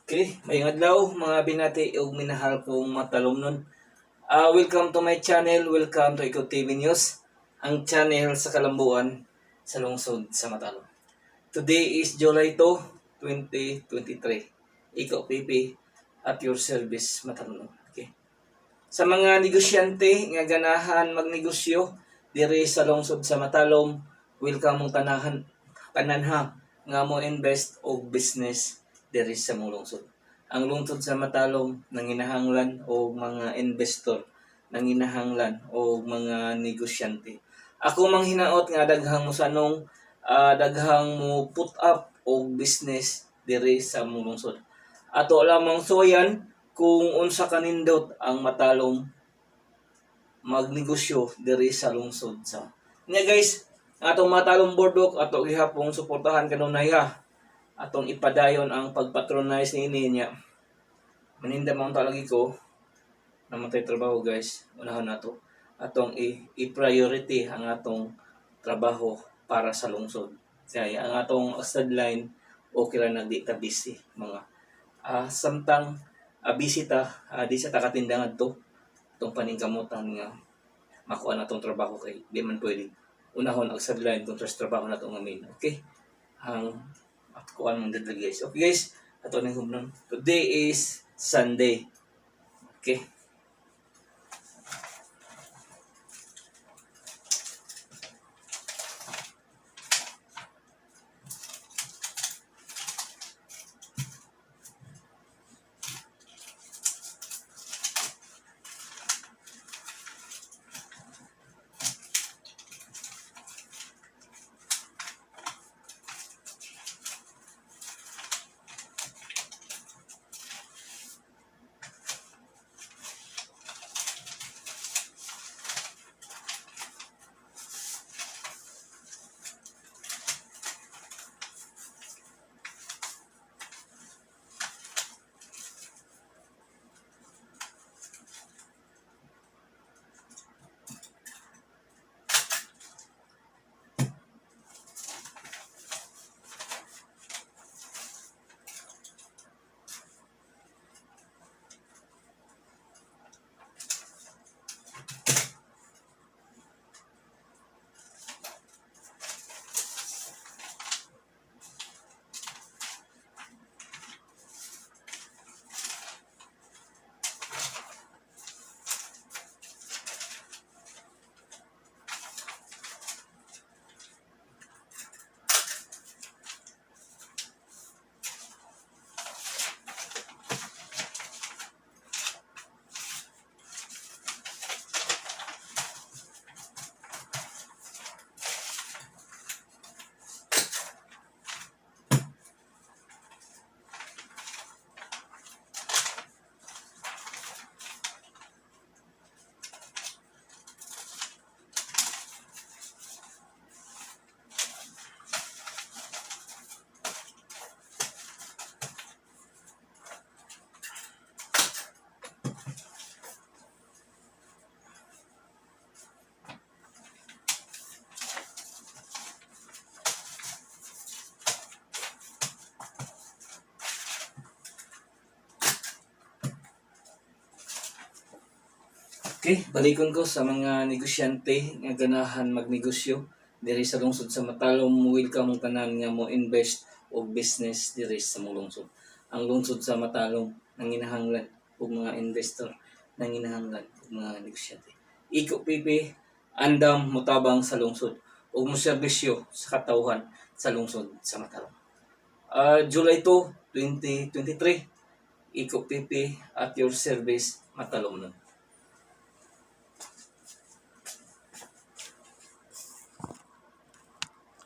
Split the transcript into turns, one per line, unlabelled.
Okay, mayong adlaw mga binati ug minahal kong matalumnon. Welcome to my channel, welcome to Ikaw TV News, ang channel sa kalambuan sa lungsod sa Matalom. Today is July 2, 2023. Ikaw PP at your service Matalom. Okay. Sa mga negosyante nga ganahan magnegosyo diri sa lungsod sa Matalom, welcome mong tananha nga mo invest og business diri sa mong lungsod. Ang lungsod sa Matalom nanginahanglan og mga investor, nanginahanglan og mga negosyante. Ako mang hinaot nga daghang mo sanong daghang mo put up og business diri sa mong lungsod. Ato lamang suwayan kung unsa kanindot ang Matalom magnegosyo diri sa lungsod sa. Nya guys, atong Matalom Bordok ato gihapong suportahan kanunay ha. Atong ipadayon ang pagpatronize ni niya. Maninda man lagi ko namatay trabaho guys. Unahan nato atong i-priority ang atong trabaho para sa lungsod. Kaya ang atong sideline okay ra nagdi ta busy mga samtang bisita di sa takatindangan to itong paningkamutan nga makuha na itong trabaho kay di man pwede unahon ang sideline kung trabaho na itong amin. Okay? Ang kuan mong dito guys. Okay guys, ato ning humnon. Today is Sunday. Okay. Okay, balikon ko sa mga negosyante nga ganahan magnegosyo diri sa lungsod sa Matalom. Welcome mong tanan nga mo invest og business diri sa mong lungsod. Ang lungsod sa Matalom nanginahanglan og mga investor, nanginahanglan og mga negosyante. Iko PP andam mutabang sa lungsod ug mo serbisyo sa katawhan sa lungsod sa Matalom. July 2, 2023, Iko PP at your service Matalom nun.